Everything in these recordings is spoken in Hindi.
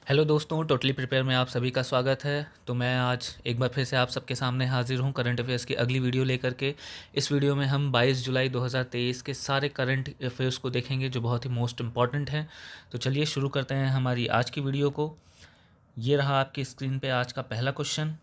हेलो दोस्तों, टोटली प्रिपेयर में आप सभी का स्वागत है। तो मैं आज एक बार फिर से आप सबके सामने हाजिर हूँ करंट अफेयर्स की अगली वीडियो लेकर के। इस वीडियो में हम 22 जुलाई 2023 के सारे करंट अफेयर्स को देखेंगे जो बहुत ही मोस्ट इम्पॉर्टेंट हैं। तो चलिए शुरू करते हैं हमारी आज की वीडियो को। ये रहा आपकी स्क्रीन पे आज का पहला क्वेश्चन।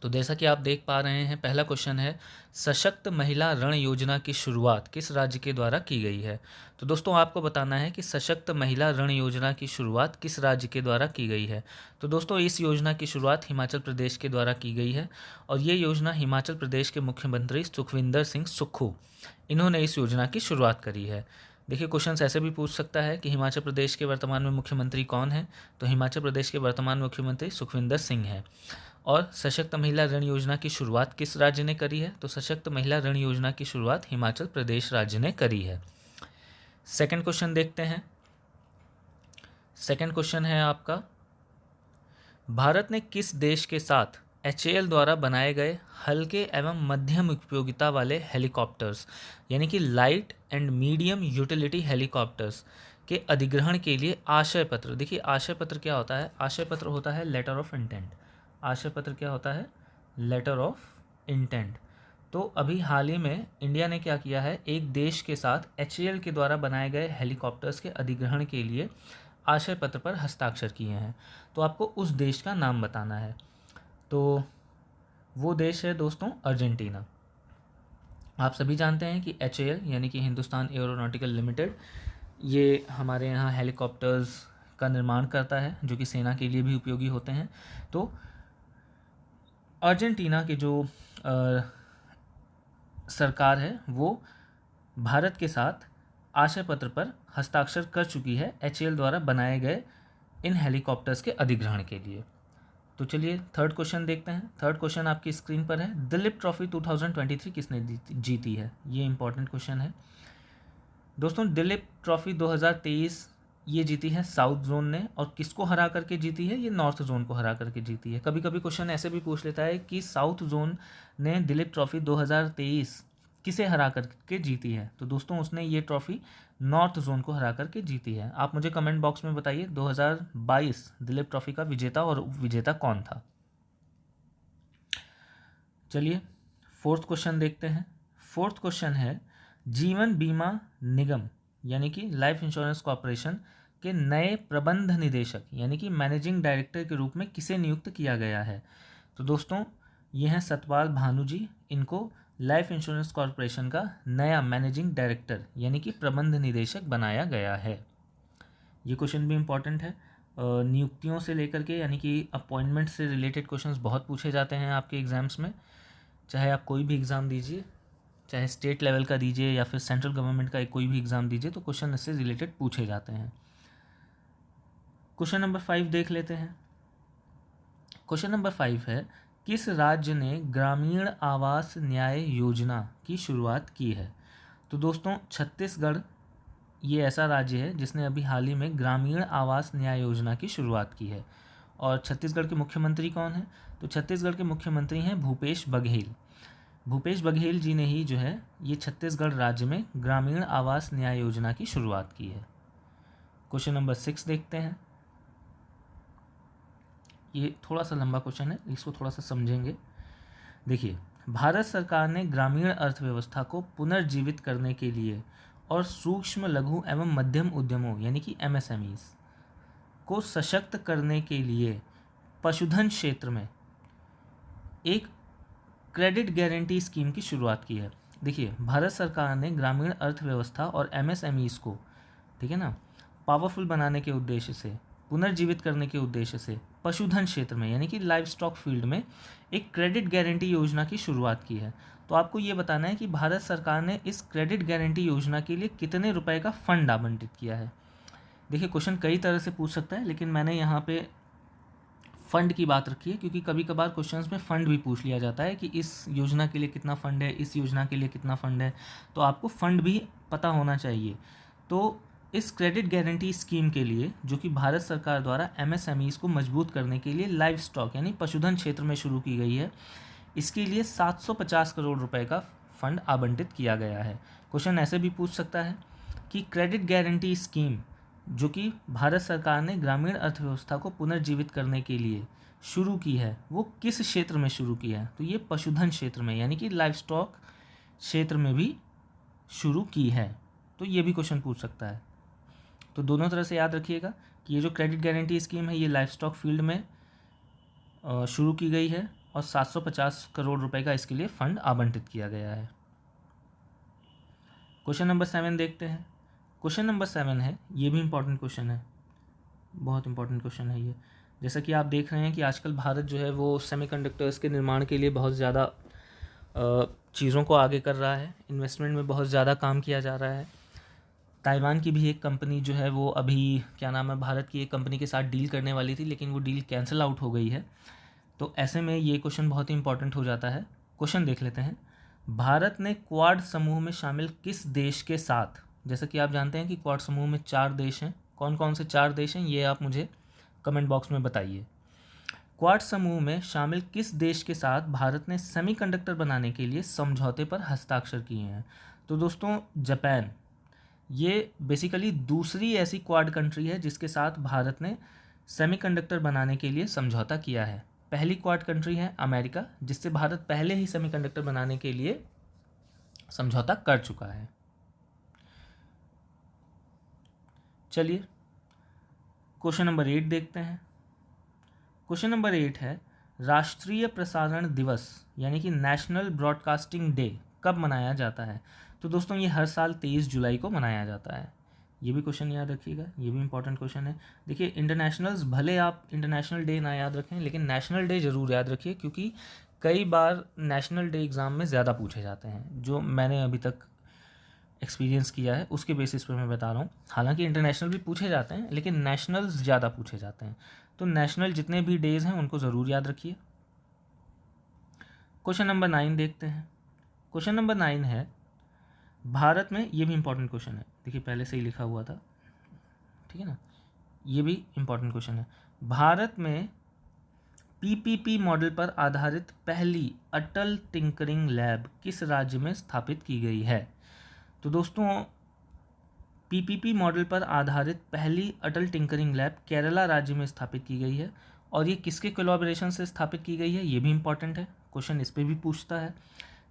तो जैसा कि आप देख पा रहे हैं, पहला क्वेश्चन है, सशक्त महिला ऋण योजना की शुरुआत किस राज्य के द्वारा की गई है। तो दोस्तों आपको बताना है कि सशक्त महिला ऋण योजना की शुरुआत किस राज्य के द्वारा की गई है। तो दोस्तों इस योजना की शुरुआत हिमाचल प्रदेश के द्वारा की गई है और ये योजना हिमाचल प्रदेश के मुख्यमंत्री सुखविंदर सिंह सुक्खू, इन्होंने इस योजना की शुरुआत करी है। देखिए क्वेश्चन ऐसे भी पूछ सकता है कि हिमाचल प्रदेश के वर्तमान में मुख्यमंत्री कौन है। तो हिमाचल प्रदेश के वर्तमान मुख्यमंत्री सुखविंदर सिंह हैं। और सशक्त महिला ऋण योजना की शुरुआत किस राज्य ने करी है। तो सशक्त महिला ऋण योजना की शुरुआत हिमाचल प्रदेश राज्य ने करी है। सेकंड क्वेश्चन देखते हैं। सेकंड क्वेश्चन है आपका, भारत ने किस देश के साथ HAL द्वारा बनाए गए हल्के एवं मध्यम उपयोगिता वाले हेलीकॉप्टर्स यानी कि light and medium utility helicopters के अधिग्रहण के लिए आशय पत्र। देखिए आशय पत्र क्या होता है, आशय पत्र होता है लेटर ऑफ इंटेंट। आशय पत्र क्या होता है, लेटर ऑफ इंटेंट। तो अभी हाल ही में इंडिया ने क्या किया है, एक देश के साथ HAL के द्वारा बनाए गए हेलीकॉप्टर्स के अधिग्रहण के लिए आशय पत्र पर हस्ताक्षर किए हैं। तो आपको उस देश का नाम बताना है। तो वो देश है दोस्तों अर्जेंटीना। आप सभी जानते हैं कि HAL यानी कि हिंदुस्तान एरोनॉटिकल लिमिटेड, ये हमारे यहाँ हेलीकॉप्टर्स का निर्माण करता है जो कि सेना के लिए भी उपयोगी होते हैं। तो अर्जेंटीना के जो सरकार है वो भारत के साथ आशय पत्र पर हस्ताक्षर कर चुकी है HAL द्वारा बनाए गए इन हेलीकॉप्टर्स के अधिग्रहण के लिए। तो चलिए थर्ड क्वेश्चन देखते हैं। थर्ड क्वेश्चन आपकी स्क्रीन पर है, दिलीप ट्रॉफी 2023 किसने जीती है। ये इंपॉर्टेंट क्वेश्चन है दोस्तों। दिलीप ट्रॉफी 2023 ये जीती है साउथ जोन ने, और किसको हरा करके जीती है, ये नॉर्थ जोन को हरा करके जीती है। कभी कभी क्वेश्चन ऐसे भी पूछ लेता है कि साउथ जोन ने दिलीप ट्रॉफी 2023 किसे हरा करके जीती है। तो दोस्तों उसने ये ट्रॉफी नॉर्थ जोन को हरा करके जीती है। आप मुझे कमेंट बॉक्स में बताइए 2022 दिलीप ट्रॉफी का विजेता और उपविजेता कौन था। चलिए फोर्थ क्वेश्चन देखते हैं। फोर्थ क्वेश्चन है, जीवन बीमा निगम यानी कि लाइफ इंश्योरेंस कॉरपोरेशन के नए प्रबंध निदेशक यानी कि मैनेजिंग डायरेक्टर के रूप में किसे नियुक्त किया गया है। तो दोस्तों ये हैं सतपाल भानु जी, इनको लाइफ इंश्योरेंस कॉरपोरेशन का नया मैनेजिंग डायरेक्टर यानी कि प्रबंध निदेशक बनाया गया है। ये क्वेश्चन भी इम्पॉर्टेंट है। नियुक्तियों से लेकर के यानी कि अपॉइंटमेंट से रिलेटेड क्वेश्चंस बहुत पूछे जाते हैं आपके एग्ज़ाम्स में। चाहे आप कोई भी एग्ज़ाम दीजिए, चाहे स्टेट लेवल का दीजिए या फिर सेंट्रल गवर्नमेंट का कोई भी एग्ज़ाम दीजिए, तो क्वेश्चन इससे रिलेटेड पूछे जाते हैं। क्वेश्चन नंबर 5 देख लेते हैं। क्वेश्चन नंबर 5 है, किस राज्य ने ग्रामीण आवास न्याय योजना की शुरुआत की है। तो दोस्तों छत्तीसगढ़ ये ऐसा राज्य है जिसने अभी हाल ही में ग्रामीण आवास न्याय योजना की शुरुआत की है। और छत्तीसगढ़ के मुख्यमंत्री कौन हैं। तो छत्तीसगढ़ के मुख्यमंत्री हैं भूपेश बघेल। भूपेश बघेल जी ने ही जो है ये छत्तीसगढ़ राज्य में ग्रामीण आवास न्याय योजना की शुरुआत की है। क्वेश्चन नंबर 6 देखते हैं। ये थोड़ा सा लंबा क्वेश्चन है, इसको थोड़ा सा समझेंगे। देखिए, भारत सरकार ने ग्रामीण अर्थव्यवस्था को पुनर्जीवित करने के लिए और सूक्ष्म लघु एवं मध्यम उद्यमों यानी कि MSMEs को सशक्त करने के लिए पशुधन क्षेत्र में एक क्रेडिट गारंटी स्कीम की शुरुआत की है। देखिए भारत सरकार ने ग्रामीण अर्थव्यवस्था और MSMEs को, ठीक है ना, पावरफुल बनाने के उद्देश्य से, पुनर्जीवित करने के उद्देश्य से पशुधन क्षेत्र में यानी कि लाइव स्टॉक फील्ड में एक क्रेडिट गारंटी योजना की शुरुआत की है। तो आपको ये बताना है कि भारत सरकार ने इस क्रेडिट गारंटी योजना के लिए कितने रुपए का फंड आवंटित किया है। देखिए क्वेश्चन कई तरह से पूछ सकता है, लेकिन मैंने यहाँ पे फ़ंड की बात रखी है क्योंकि कभी कभार क्वेश्चंस में फ़ंड भी पूछ लिया जाता है कि इस योजना के लिए कितना फ़ंड है, इस योजना के लिए कितना फ़ंड है। तो आपको फ़ंड भी पता होना चाहिए। तो इस क्रेडिट गारंटी स्कीम के लिए, जो कि भारत सरकार द्वारा MSMEs को मजबूत करने के लिए लाइव स्टॉक यानी पशुधन क्षेत्र में शुरू की गई है, इसके लिए 750 करोड़ रुपए का फंड आवंटित किया गया है। क्वेश्चन ऐसे भी पूछ सकता है कि क्रेडिट गारंटी स्कीम जो कि भारत सरकार ने ग्रामीण अर्थव्यवस्था को पुनर्जीवित करने के लिए शुरू की है, वो किस क्षेत्र में शुरू की है? तो ये पशुधन क्षेत्र में, यानी कि लाइव स्टॉक क्षेत्र में भी शुरू की है। तो ये भी क्वेश्चन पूछ सकता है। तो दोनों तरह से याद रखिएगा कि ये जो क्रेडिट गारंटी स्कीम है ये लाइव स्टॉक फील्ड में शुरू की गई है और 750 करोड़ रुपए का इसके लिए फंड आवंटित किया गया है। क्वेश्चन नंबर 7 देखते हैं। क्वेश्चन नंबर 7 है, ये भी इंपॉर्टेंट क्वेश्चन है, बहुत इंपॉर्टेंट क्वेश्चन है ये। जैसा कि आप देख रहे हैं कि आजकल भारत जो है वो सेमीकंडक्टर्स के निर्माण के लिए बहुत ज़्यादा चीज़ों को आगे कर रहा है, इन्वेस्टमेंट में बहुत ज़्यादा काम किया जा रहा है। ताइवान की भी एक कंपनी जो है वो अभी क्या नाम है, भारत की एक कंपनी के साथ डील करने वाली थी, लेकिन वो डील कैंसिल आउट हो गई है। तो ऐसे में ये क्वेश्चन बहुत ही इंपॉर्टेंट हो जाता है। क्वेश्चन देख लेते हैं। भारत ने क्वाड समूह में शामिल किस देश के साथ, जैसा कि आप जानते हैं कि क्वाड समूह में 4 देश हैं, कौन कौन से 4 देश हैं ये आप मुझे कमेंट बॉक्स में बताइए। क्वाड समूह में शामिल किस देश के साथ भारत ने सेमीकंडक्टर बनाने के लिए समझौते पर हस्ताक्षर किए हैं? तो दोस्तों जापान, ये बेसिकली दूसरी ऐसी क्वाड कंट्री है जिसके साथ भारत ने सेमीकंडक्टर बनाने के लिए समझौता किया है। पहली क्वाड कंट्री है अमेरिका, जिससे भारत पहले ही सेमीकंडक्टर बनाने के लिए समझौता कर चुका है। चलिए क्वेश्चन नंबर 8 देखते हैं। क्वेश्चन नंबर 8 है, राष्ट्रीय प्रसारण दिवस यानी कि नेशनल ब्रॉडकास्टिंग डे कब मनाया जाता है? तो दोस्तों ये हर साल 23 जुलाई को मनाया जाता है। ये भी क्वेश्चन याद रखिएगा, ये भी इंपॉर्टेंट क्वेश्चन है। देखिए इंटरनेशनल्स, भले आप इंटरनेशनल डे ना याद रखें लेकिन नेशनल डे ज़रूर याद रखिए, क्योंकि कई बार नेशनल डे एग्ज़ाम में ज़्यादा पूछे जाते हैं। जो मैंने अभी तक एक्सपीरियंस किया है उसके बेसिस पे मैं बता रहा हूँ। हालांकि इंटरनेशनल भी पूछे जाते हैं लेकिन नेशनल्स ज़्यादा पूछे जाते हैं। तो नेशनल जितने भी डेज़ हैं उनको ज़रूर याद रखिए। क्वेश्चन नंबर 9 देखते हैं। क्वेश्चन नंबर 9 है, भारत में, ये भी इंपॉर्टेंट क्वेश्चन है, देखिए पहले से ही लिखा हुआ था, ठीक है ना, ये भी इंपॉर्टेंट क्वेश्चन है। भारत में पीपीपी मॉडल पर आधारित पहली अटल टिंकरिंग लैब किस राज्य में स्थापित की गई है? तो दोस्तों पीपीपी मॉडल पर आधारित पहली अटल टिंकरिंग लैब केरला राज्य में स्थापित की गई है। और ये किसके कोलैबोरेशन से स्थापित की गई है, ये भी इंपॉर्टेंट है, क्वेश्चन इस पर भी पूछता है।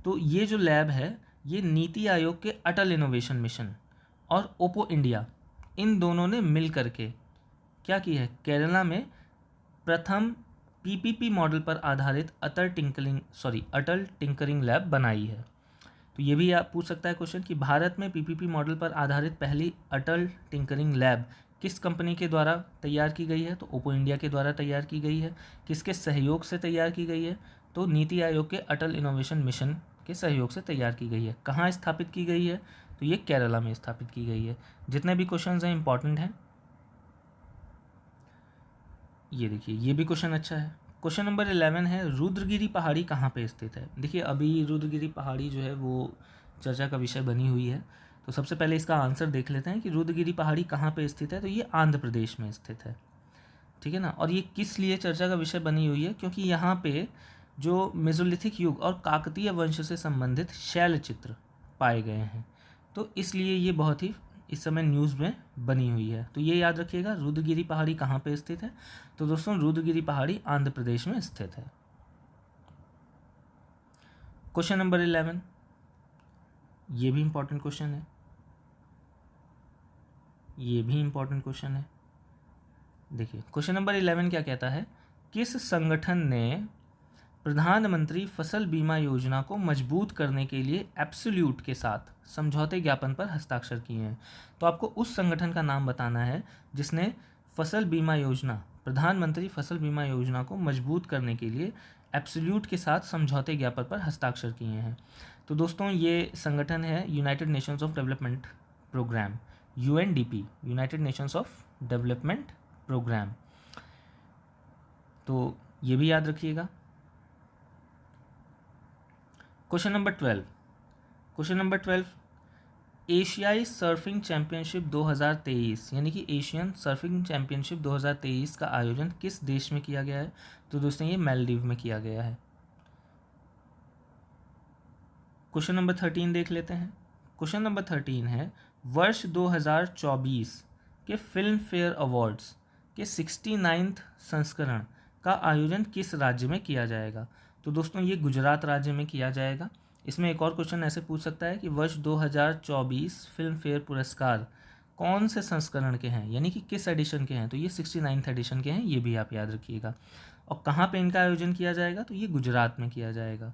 तो ये जो लैब है ये नीति आयोग के अटल इनोवेशन मिशन और ओप्पो इंडिया, इन दोनों ने मिल करके क्या की है, केरला में प्रथम पीपीपी मॉडल पर आधारित अटल टिंकरिंग लैब बनाई है। तो ये भी आप पूछ सकता है क्वेश्चन कि भारत में पीपीपी मॉडल पर आधारित पहली अटल टिंकरिंग लैब किस कंपनी के द्वारा तैयार की गई है? तो ओप्पो इंडिया के द्वारा तैयार की गई है। किसके सहयोग से तैयार की गई है? तो नीति आयोग के अटल इनोवेशन मिशन के सहयोग से तैयार की गई है। कहाँ स्थापित की गई है? तो ये केरला में स्थापित की गई है। जितने भी क्वेश्चन हैं इंपॉर्टेंट हैं। ये देखिए ये भी क्वेश्चन अच्छा है। क्वेश्चन नंबर 11 है, रुद्रगिरी पहाड़ी कहाँ पे स्थित है? देखिए अभी रुद्रगिरी पहाड़ी जो है वो चर्चा का विषय बनी हुई है। तो सबसे पहले इसका आंसर देख लेते हैं कि रुद्रगिरी पहाड़ी कहाँ पे स्थित है। तो ये आंध्र प्रदेश में स्थित है, ठीक है ना। और ये किस लिए चर्चा का विषय बनी हुई है? क्योंकि यहाँ पे जो मेसोलिथिक युग और काकतीय वंश से संबंधित शैल चित्र पाए गए हैं, तो इसलिए ये बहुत ही इस समय न्यूज़ में बनी हुई है। तो ये याद रखिएगा, रुद्रगिरी पहाड़ी कहाँ पे स्थित है? तो दोस्तों रुद्रगिरी पहाड़ी आंध्र प्रदेश में स्थित है। क्वेश्चन नंबर 11, ये भी इंपॉर्टेंट क्वेश्चन है, ये भी इंपॉर्टेंट क्वेश्चन है। देखिए क्वेश्चन नंबर 11 क्या कहता है, किस संगठन ने प्रधानमंत्री फसल बीमा योजना को मजबूत करने के लिए एब्सोल्यूट के साथ समझौते ज्ञापन पर हस्ताक्षर किए हैं? तो आपको उस संगठन का नाम बताना है जिसने फसल बीमा योजना, प्रधानमंत्री फसल बीमा योजना को मजबूत करने के लिए एब्सोल्यूट के साथ समझौते ज्ञापन पर हस्ताक्षर किए हैं। तो दोस्तों ये संगठन है United Nations of Development Programme, UNDP, United Nations of Development Programme. तो ये भी याद रखिएगा। क्वेश्चन नंबर 12, क्वेश्चन नंबर 12, एशियाई सर्फिंग चैंपियनशिप 2023 यानी कि एशियन सर्फिंग चैंपियनशिप 2023 का आयोजन किस देश में किया गया है? तो दोस्तों ये मालदीव में किया गया है। क्वेश्चन नंबर 13 देख लेते हैं। क्वेश्चन नंबर 13 है, वर्ष 2024 कि फिल्म फेयर अवार्ड्स के 69वें संस्करण का आयोजन किस राज्य में किया जाएगा? तो दोस्तों ये गुजरात राज्य में किया जाएगा। इसमें एक और क्वेश्चन ऐसे पूछ सकता है कि वर्ष 2024 फिल्म फेयर पुरस्कार कौन से संस्करण के हैं, यानी कि किस एडिशन के हैं? तो ये 69वें एडिशन के हैं, ये भी आप याद रखिएगा। और कहाँ पे इनका आयोजन किया जाएगा? तो ये गुजरात में किया जाएगा।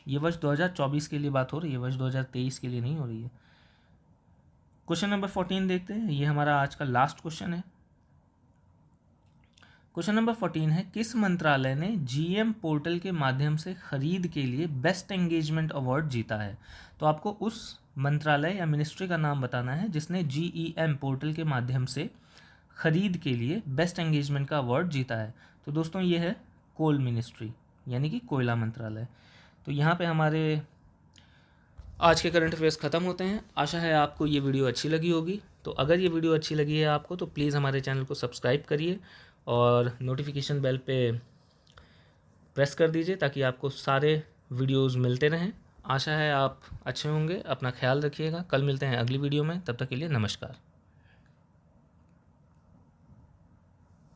ये वर्ष 2024 के लिए बात हो रही है, वर्ष 2023 के लिए नहीं हो रही है। क्वेश्चन नंबर 14 देखते हैं, ये हमारा आज का लास्ट क्वेश्चन है। क्वेश्चन नंबर 14 है, किस मंत्रालय ने जीएम पोर्टल के माध्यम से खरीद के लिए बेस्ट एंगेजमेंट अवार्ड जीता है? तो आपको उस मंत्रालय या मिनिस्ट्री का नाम बताना है जिसने जीईएम पोर्टल के माध्यम से खरीद के लिए बेस्ट एंगेजमेंट का अवार्ड जीता है। तो दोस्तों ये है कोल मिनिस्ट्री, यानी कि कोयला मंत्रालय। तो यहाँ पे हमारे आज के करंट अफेयर्स ख़त्म होते हैं। आशा है आपको ये वीडियो अच्छी लगी होगी। तो अगर ये वीडियो अच्छी लगी है आपको तो प्लीज़ हमारे चैनल को सब्सक्राइब करिए और नोटिफिकेशन बेल पे प्रेस कर दीजिए ताकि आपको सारे वीडियोस मिलते रहें। आशा है आप अच्छे होंगे। अपना ख्याल रखिएगा। कल मिलते हैं अगली वीडियो में, तब तक के लिए नमस्कार।